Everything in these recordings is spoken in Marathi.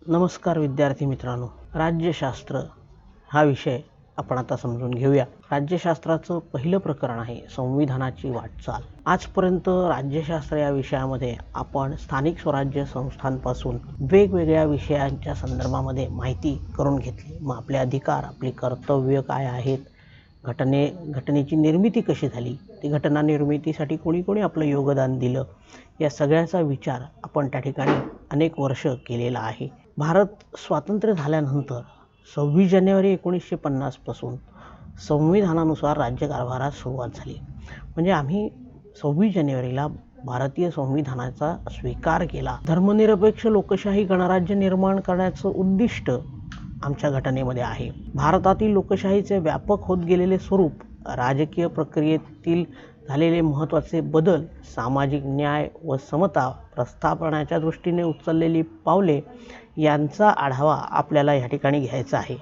नमस्कार विद्यार्थी मित्रांनो, राज्यशास्त्र हा विषय आपण आता समजून घेऊया। राज्यशास्त्राचं पहिलं प्रकरण आहे संविधानाची वाटचाल। आजपर्यंत राज्यशास्त्र या विषयामध्ये आपण स्थानिक स्वराज्य संस्थांपासून वेगवेगळ्या विषयांच्या संदर्भामध्ये माहिती करून घेतली। मग आपले अधिकार, आपली कर्तव्य काय आहेत, घटनेची निर्मिती कशी झाली, ती घटना निर्मितीसाठी कोणी कोणी आपलं योगदान दिलं, या सगळ्याचा विचार आपण त्या ठिकाणी अनेक वर्ष केलेला आहे। भारत स्वातंत्र्य झाल्यानंतर 26 जानेवारी 1950 पासून संविधानानुसार राज्यकारभारास सुरुवात झाली। म्हणजे आम्ही 26 जानेवारीला भारतीय संविधानाचा स्वीकार केला। धर्मनिरपेक्ष लोकशाही गणराज्य निर्माण करण्याचं उद्दिष्ट आमच्या घटनेमध्ये आहे। भारतातील लोकशाहीचे व्यापक होत गेलेले स्वरूप, राजकीय प्रक्रियेतील झालेले महत्त्वाचे बदल, सामाजिक न्याय व समता प्रस्थापनाच्या दृष्टीने उचललेली पावले यांचा आढावा आपल्याला या ठिकाणी घ्यायचा आहे।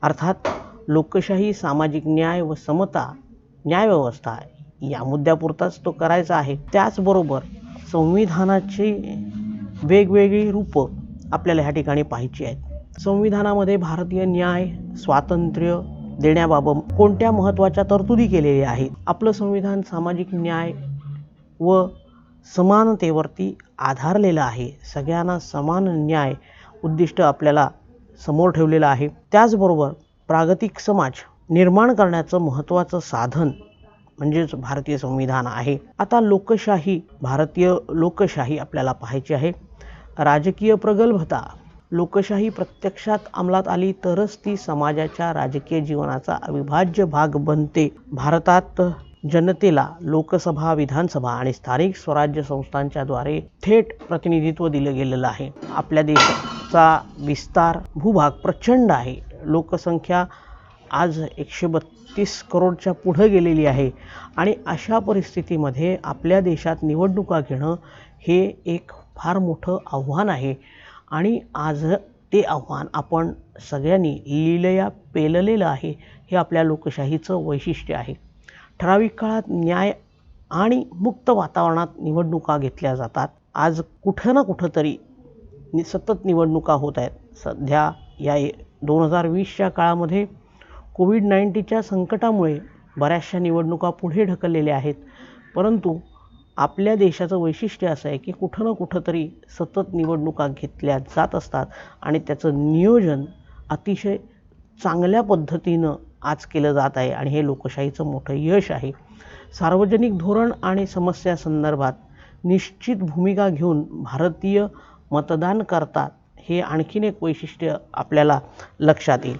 अर्थात लोकशाही, सामाजिक न्याय व समता, न्यायव्यवस्था या मुद्द्यापुरताच तो करायचा आहे। त्याचबरोबर संविधानाची वेगवेगळी रूपं आपल्याला ह्या ठिकाणी पाहायची आहेत। संविधानामध्ये भारतीय न्याय स्वातंत्र्य देण्याबाबत कोणत्या महत्त्वाच्या तरतुदी केलेल्या आहेत। आपलं संविधान सामाजिक न्याय व समानतेवरती आधारलेलं आहे। सगळ्यांना समान न्याय उद्दिष्ट आपल्याला समोर ठेवलेलं आहे। त्याचबरोबर प्रागतिक समाज निर्माण करण्याचं महत्त्वाचं साधन म्हणजेच भारतीय संविधान आहे। आता लोकशाही, भारतीय लोकशाही आपल्याला पाहायची आहे। राजकीय प्रगल्भता, लोकशाही प्रत्यक्षात अंमलात आली तरच ती समाजाच्या राजकीय जीवनाचा अविभाज्य भाग बनते। भारतात जनतेला लोकसभा, विधानसभा आणि स्थानिक स्वराज्य संस्थांच्या द्वारे थेट प्रतिनिधित्व दिलं गेलेलं आहे। आपल्या देशाचा विस्तार, भूभाग प्रचंड आहे। लोकसंख्या आज 132 करोडच्या पुढे गेलेली आहे आणि अशा परिस्थितीमध्ये आपल्या देशात निवडणुका घेणं हे एक फार मोठं आव्हान आहे आणि आज ते आव्हान आपण सगळ्यांनी लीलया पेललेलं आहे। हे आपल्या लोकशाहीचं वैशिष्ट्य आहे। ठराविक काळात न्याय आणि मुक्त वातावरणात निवडणुका घेतल्या जातात। आज कुठं ना कुठं तरी सतत निवडणुका होत आहेत। सध्या या 2020च्या काळामध्ये कोविड-19च्या संकटामुळे बऱ्याचशा निवडणुका पुढे ढकललेल्या आहेत, परंतु आपल्या देशाचं वैशिष्ट्य असं आहे की कुठं ना कुठं तरी सतत निवडणुका घेतल्या जात असतात आणि त्याचं नियोजन अतिशय चांगल्या पद्धतीनं आज केलं जात आहे आणि हे लोकशाहीचं मोठं यश आहे। सार्वजनिक धोरण आणि समस्या संदर्भात निश्चित भूमिका घेऊन भारतीय मतदान करतात, हे आणखीन एक वैशिष्ट्य आपल्याला लक्षात येईल।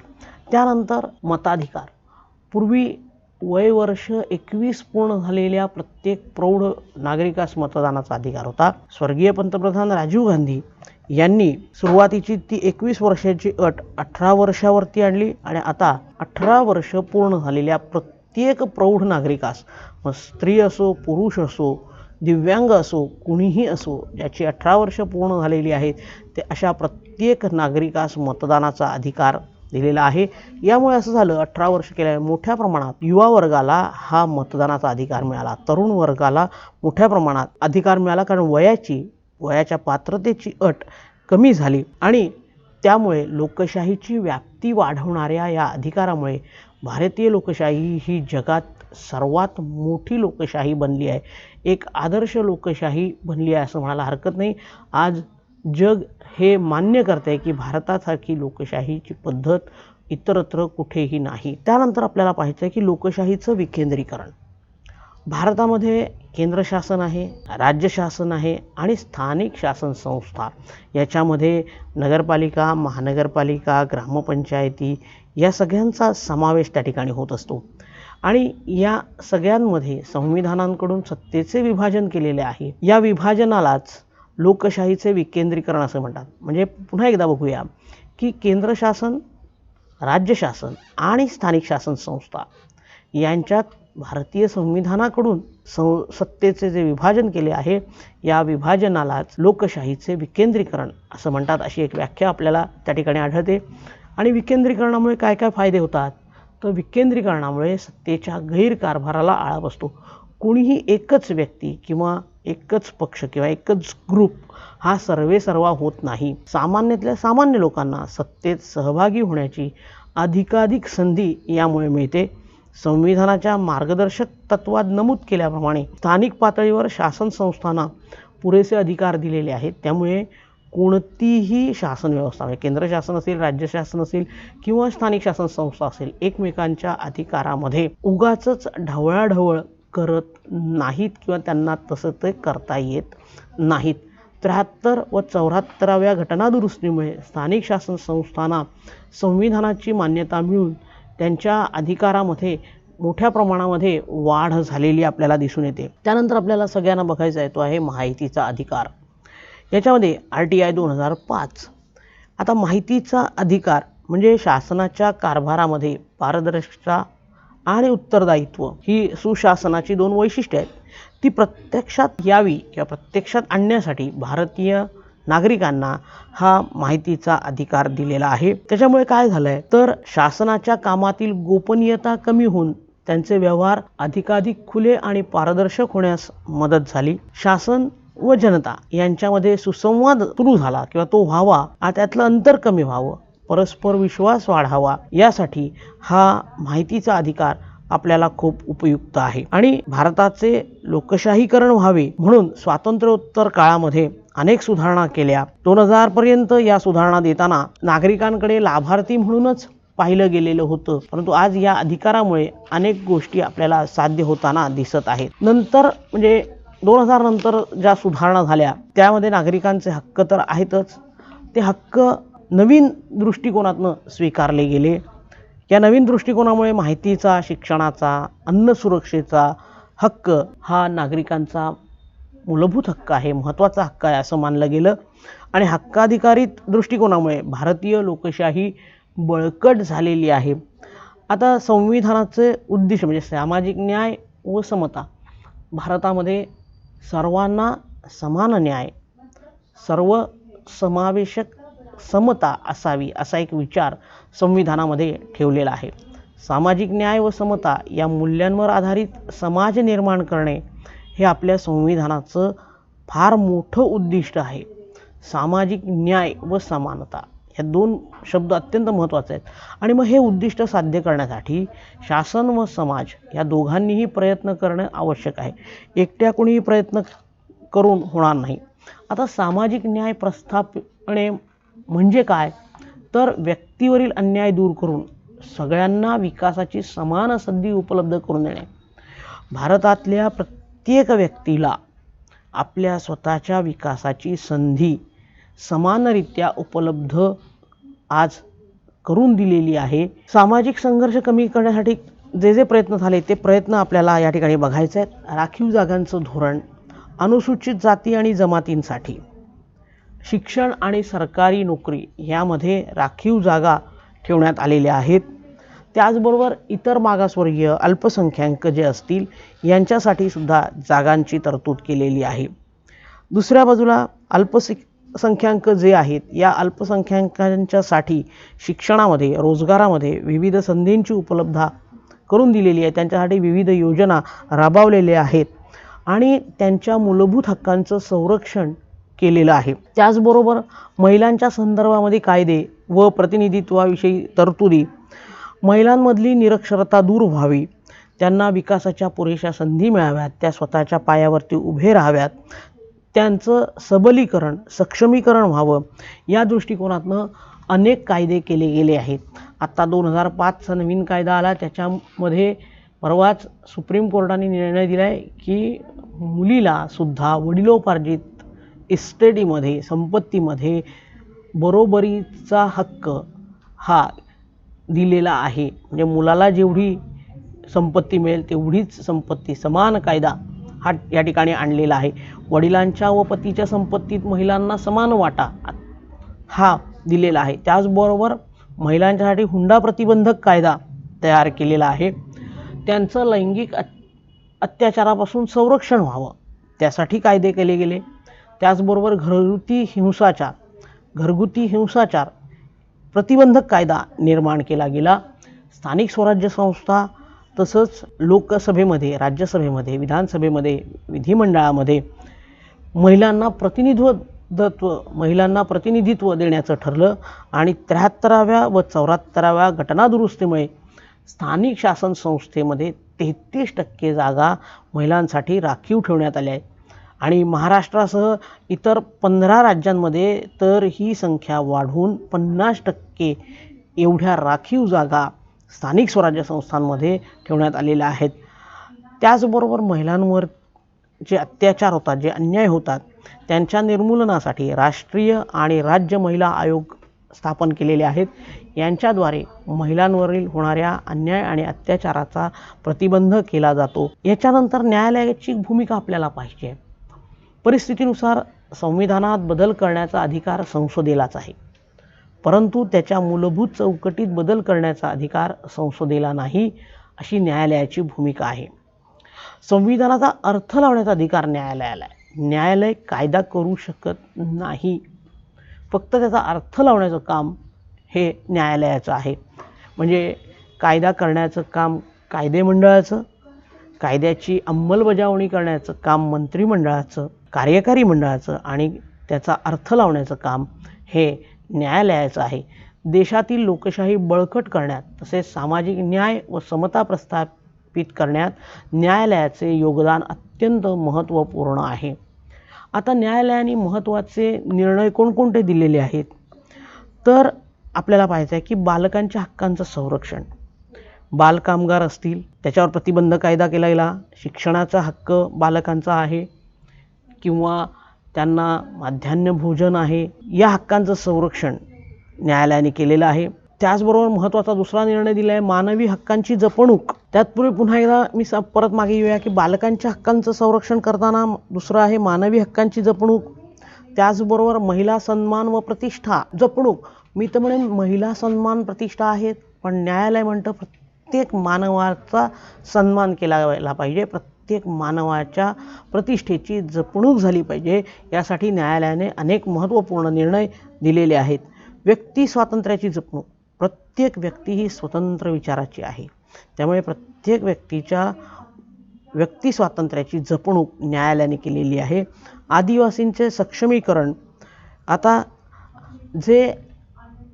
त्यानंतर मताधिकार, पूर्वी वय वर्ष 21 पूर्ण झालेल्या प्रत्येक प्रौढ नागरिकास मतदानाचा अधिकार होता। स्वर्गीय पंतप्रधान राजीव गांधी यांनी सुरुवातीची ती 21 वर्षाची अट 18 वर्षावरती आणली आणि आता 18 वर्ष पूर्ण झालेल्या प्रत्येक प्रौढ नागरिकास, मग स्त्री असो, पुरुष असो, दिव्यांग असो, कुणीही असो, ज्याची 18 वर्ष पूर्ण झालेली आहेत, ते अशा प्रत्येक नागरिकास मतदानाचा अधिकार दिलेला आहे। यामुळे असं झालं, 18 वर्ष केल्यामुळे मोठ्या प्रमाणात युवा वर्गाला हा मतदानाचा अधिकार मिळाला, तरुण वर्गाला मोठ्या प्रमाणात अधिकार मिळाला, कारण वयाच्या पात्रतेची अट कमी झाली आणि त्यामुळे लोकशाहीची व्याप्ती वाढवणाऱ्या या अधिकारामुळे भारतीय लोकशाही ही जगात सर्वात मोठी लोकशाही बनली आहे। एक आदर्श लोकशाही बनली आहे असं म्हणायला हरकत नाही। आज जग हे मान्य करते की भारतासारखी लोकशाहीची पद्धत इतरत्र कुठेही नाही। त्यानंतर आपल्याला पाहायचं आहे की लोकशाहीचं विकेंद्रीकरण। भारतामध्ये केंद्र शासन आहे, राज्य शासन आहे आणि स्थानिक शासन संस्था, याच्यामध्ये नगरपालिका, महानगरपालिका, ग्रामपंचायती या सगळ्यांचा समावेश त्या ठिकाणी होत असतो आणि या सगळ्यांमध्ये संविधानाकडून सत्तेचे विभाजन केलेले आहे। या विभाजनालाच लोकशाहीचे विकेंद्रीकरण असं म्हणतात। म्हणजे पुन्हा एकदा बघूया की केंद्र शासन, राज्य शासन आणि स्थानिक शासन संस्था यांच्यात भारतीय संविधानाकडून सत्तेचे जे विभाजन केले आहे, या विभाजनालाच लोकशाहीचे विकेंद्रीकरण असं म्हणतात, अशी एक व्याख्या आपल्याला त्या ठिकाणी आढळते। आणि विकेंद्रीकरणामुळे काय काय फायदे होतात, तर विकेंद्रीकरणामुळे सत्तेच्या गैरकारभाराला आळा बसतो। कोणीही एकच व्यक्ती किंवा एकच पक्ष किंवा एकच ग्रुप हा सर्वेसर्वा होत नाही. सामान्यातल्या सामान्य लोकांना सत्तेत सहभागी होण्याची अधिकाधिक संधी यामुळे मिळते. संविधानाच्या मार्गदर्शक तत्वात नमूद केल्याप्रमाणे स्थानिक पातळीवर शासन संस्थांना पुरेसे अधिकार दिलेले आहेत. त्यामुळे कोणतीही शासन व्यवस्था म्हणजे केंद्र शासन असेल, राज्य शासन असेल किंवा स्थानिक शासन संस्था असेल, एकमेकांच्या अधिकारामध्ये उगाचच ढवळाढवळ करत नाहीत किंवा त्यांना तसं ते करता येत नाहीत. 73 व 74व्या घटनादुरुस्तीमुळे स्थानिक शासन संस्थांना संविधानाची मान्यता मिळून त्यांच्या अधिकारामध्ये मोठ्या प्रमाणामध्ये वाढ झालेली आपल्याला दिसून येते. त्यानंतर आपल्याला सगळ्यांना बघायचा आहे तो आहे माहितीचा अधिकार. याच्यामध्ये RTI 2005. आता माहितीचा अधिकार म्हणजे शासनाच्या कारभारामध्ये पारदर्शकता आणि उत्तरदायित्व ही सुशासनाची 2 वैशिष्ट्ये आहेत. ती प्रत्यक्षात यावी किंवा प्रत्यक्षात आणण्यासाठी भारतीय नागरिकांना हा माहितीचा अधिकार दिलेला आहे. त्याच्यामुळे काय झालंय तर शासनाच्या कामातील गोपनीयता कमी होऊन त्यांचे व्यवहार अधिकाधिक खुले आणि पारदर्शक होण्यास मदत झाली. शासन व जनता यांच्यामध्ये सुसंवाद सुरू झाला किंवा तो व्हावा आणि त्यातलं अंतर कमी व्हावं, परस्पर विश्वास वाढावा, यासाठी हा माहितीचा अधिकार आपल्याला खूप उपयुक्त आहे. आणि भारताचे लोकशाहीकरण व्हावे म्हणून स्वातंत्र्योत्तर काळामध्ये अनेक सुधारणा केल्या. 2000 पर्यंत या सुधारणा देताना नागरिकांकडे लाभार्थी म्हणूनच पाहिलं गेलेलं होतं, परंतु आज या अधिकारामुळे अनेक गोष्टी आपल्याला साध्य होताना दिसत आहेत. नंतर म्हणजे 2000 नंतर ज्या सुधारणा झाल्या त्यामध्ये नागरिकांचे हक्क तर आहेतच, ते हक्क नवीन दृष्टिकोनातून स्वीकारले गेले. या नवीन दृष्टिकोनामुळे माहितीचा, शिक्षणाचा, अन्न सुरक्षेचा हक्क हा नागरिकांचा मूलभूत हक्क आहे, महत्त्वाचा हक्क आहे असं मानलं गेलं. आणि हक्काधिकारित दृष्टिकोनामुळे भारतीय लोकशाही बळकट झालेली आहे. आता संविधानाचे उद्दिष्ट म्हणजे सामाजिक न्याय व समता, भारतामध्ये सर्वांना समान न्याय, सर्व समावेशक समता असावी असा एक विचार संविधानामध्ये ठेवलेला आहे. सामाजिक न्याय व समता या मूल्यांवर आधारित समाज निर्माण करणे हे आपल्या संविधानाचं फार मोठं उद्दिष्ट आहे. सामाजिक न्याय व समानता ह्या 2 शब्द अत्यंत महत्त्वाचे आहेत. आणि मग हे उद्दिष्ट साध्य करण्यासाठी शासन व समाज या दोघांनीही प्रयत्न करणं आवश्यक आहे. एकट्या कोणीही प्रयत्न करून होणार नाही. आता सामाजिक न्याय प्रस्थापणे म्हणजे काय तर व्यक्तीवरील अन्याय दूर करून सगळ्यांना विकासाची समान संधी उपलब्ध करून देणे. भारतातल्या प्रत्येक व्यक्तीला आपल्या स्वतःच्या विकासाची संधी समानरित्या उपलब्ध आज करून दिलेली आहे. सामाजिक संघर्ष कमी करण्यासाठी जे जे प्रयत्न झाले ते प्रयत्न आपल्याला या ठिकाणी बघायचे आहेत. राखीव जागांचं धोरण, अनुसूचित जाती आणि जमातींसाठी शिक्षण आणि सरकारी नोकरी यामध्ये राखीव जागा ठेवण्यात आलेल्या आहेत. त्याचबरोबर इतर मागासवर्गीय, अल्पसंख्याक जे असतील यांच्यासाठी सुद्धा जागांची तरतूद केलेली आहे. दुसऱ्या बाजूला अल्पसंख्याक जे आहेत या अल्पसंख्याकांच्यासाठी शिक्षणामध्ये, रोजगारामध्ये विविध संधींची उपलब्धता करून दिलेली आहे. त्यांच्यासाठी विविध योजना राबवलेल्या आहेत आणि त्यांच्या मूलभूत हक्कांचं संरक्षण केलेलं आहे. त्याचबरोबर महिलांच्या संदर्भामध्ये कायदे व प्रतिनिधित्वाविषयी तरतुदी, महिलांमधली निरक्षरता दूर व्हावी, त्यांना विकासाच्या पुरेशा संधी मिळाव्यात, त्या स्वतःच्या पायावरती उभे राहाव्यात, त्यांचं सबलीकरण, सक्षमीकरण व्हावं, या दृष्टिकोनातनं अनेक कायदे केले गेले आहेत. आत्ता 2005चा नवीन कायदा आला, त्याच्यामध्ये परवाच सुप्रीम कोर्टाने निर्णय दिला आहे की मुलीला सुद्धा वडिलोपार्जित इस्टेटीमध्ये, संपत्तीमध्ये बरोबरीचा हक्क हा दिलेला आहे. म्हणजे मुलाला जेवढी संपत्ती मिळेल तेवढीच संपत्ती, समान कायदा हा या ठिकाणी आणलेला आहे. वडिलांच्या व पतीच्या संपत्तीत महिलांना समान वाटा हा दिलेला आहे. त्याचबरोबर महिलांच्यासाठी हुंडा प्रतिबंधक कायदा तयार केलेला आहे. त्यांचं लैंगिक अत्याचारापासून संरक्षण व्हावं त्यासाठी कायदे केले गेले. त्याचबरोबर घरगुती हिंसाचार प्रतिबंधक कायदा निर्माण केला गेला. स्थानिक स्वराज्य संस्था तसंच लोकसभेमध्ये, राज्यसभेमध्ये, विधानसभेमध्ये, विधिमंडळामध्ये महिलांना प्रतिनिधित्व देण्याचं ठरलं आणि 73व्या व 74व्या घटनादुरुस्तीमुळे स्थानिक शासन संस्थेमध्ये 33% जागा महिलांसाठी राखीव ठेवण्यात आल्या आहेत आणि महाराष्ट्रासह इतर 15 राज्यांमध्ये तर ही संख्या वाढवून 50% एवढ्या राखीव जागा स्थानिक स्वराज्य संस्थांमध्ये ठेवण्यात आलेल्या आहेत. त्याचबरोबर महिलांवर जे अत्याचार होतात, जे अन्याय होतात, त्यांच्या निर्मूलनासाठी राष्ट्रीय आणि राज्य महिला आयोग स्थापन केलेले आहेत. यांच्याद्वारे महिलांवरील होणाऱ्या अन्याय आणि अत्याचाराचा प्रतिबंध केला जातो. याच्यानंतर न्यायालयाची भूमिका आपल्याला पाहिजे. परिस्थितीनुसार संविधानात बदल करण्याचा अधिकार संसदेलाच आहे, परंतु त्याच्या मूलभूत चौकटीत बदल करण्याचा अधिकार संसदेला नाही, अशी न्यायालयाची भूमिका आहे. संविधानाचा अर्थ लावण्याचा अधिकार न्यायालयाला आहे. न्यायालय कायदा करू शकत नाही, फक्त त्याचा अर्थ लावण्याचं काम हे न्यायालयाचं आहे. म्हणजे कायदा करण्याचं काम कायदेमंडळाचं, कायद्याची अंमलबजावणी करण्याचं काम मंत्रिमंडळाचं, कार्यकारी मंडळाचं आणि त्याचा अर्थ लावण्याचं काम हे न्यायालयाचं आहे. देशातील लोकशाही बळकट करण्यात तसेच सामाजिक न्याय व समता प्रस्थापित करण्यात न्यायालयाचे योगदान अत्यंत महत्त्वपूर्ण आहे. आता न्यायालयाने महत्त्वाचे निर्णय कोणकोणते दिलेले आहेत तर आपल्याला पाहायचं आहे की बालकांच्या हक्कांचं संरक्षण, बालकामगार असतील त्याच्यावर प्रतिबंध कायदा केला गेला, शिक्षणाचा हक्क बालकांचा आहे किंवा त्यांना माध्यान्ह भोजन आहे, या हक्कांचं संरक्षण न्यायालयाने केलेलं आहे. त्याचबरोबर महत्त्वाचा दुसरा निर्णय दिला आहे मानवी हक्कांची जपणूक. त्यातपूर्वी पुन्हा एकदा मी परत मागे येऊया की बालकांच्या हक्कांचं संरक्षण करताना दुसरं आहे मानवी हक्कांची जपणूक. त्याचबरोबर महिला सन्मान व प्रतिष्ठा जपणूक. मी तर म्हणेन महिला सन्मान प्रतिष्ठा आहेत, पण न्यायालय म्हणतं प्रत्येक मानवाचा सन्मान केला गेला पाहिजे, प्रत्येक मानवाच्या प्रतिष्ठेची जपणूक झाली पाहिजे. यासाठी न्यायालयाने अनेक महत्त्वपूर्ण निर्णय दिलेले आहेत. व्यक्ती स्वातंत्र्याची जपणूक. प्रत्येक व्यक्ती ही स्वतंत्र विचाराची आहे, त्यामुळे प्रत्येक व्यक्तीच्या व्यक्ती स्वातंत्र्याची जपणूक न्यायालयाने केलेली आहे. आदिवासींचे सक्षमीकरण. आता जे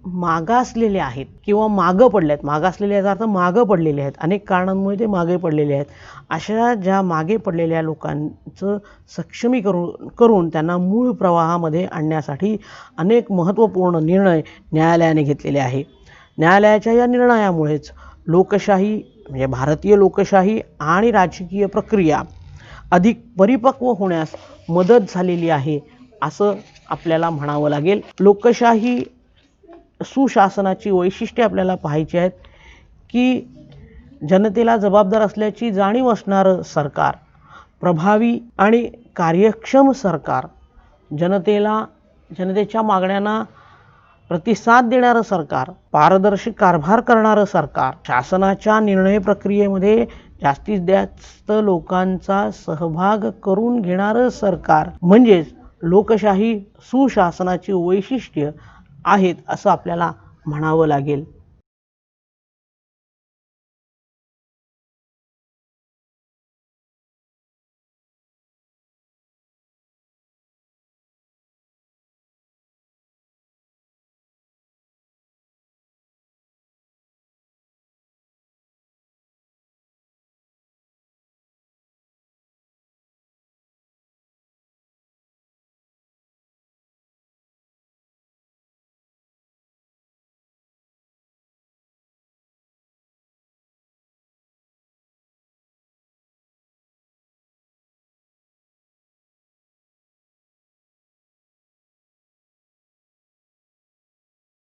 मागासलेले आहेत किंवा मागं पडले आहेत, मागासलेले याचा अर्थ मागं पडलेले आहेत, अनेक कारणांमुळे ते मागे पडलेले आहेत, अशा ज्या मागे पडलेल्या लोकांचं सक्षमीकरण करून त्यांना मूळ प्रवाहामध्ये आणण्यासाठी अनेक महत्त्वपूर्ण निर्णय न्यायालयाने घेतलेले आहे. न्यायालयाच्या या निर्णयामुळेच लोकशाही म्हणजे भारतीय लोकशाही आणि राजकीय प्रक्रिया अधिक परिपक्व होण्यास मदत झालेली आहे असं आपल्याला म्हणावं लागेल. लोकशाही सुशासनाची वैशिष्ट्ये आपल्याला पाहायची आहेत की जनतेला जबाबदार असल्याची जाणीव असणारं सरकार, प्रभावी आणि कार्यक्षम सरकार, जनतेच्या मागण्यांना प्रतिसाद देणारं सरकार, पारदर्शी कारभार करणारं सरकार, शासनाच्या निर्णय प्रक्रियेमध्ये जास्तीत जास्त लोकांचा सहभाग करून घेणारं सरकार म्हणजेच लोकशाही सुशासनाची वैशिष्ट्य आहेत असं आपल्याला म्हणावं लागेल.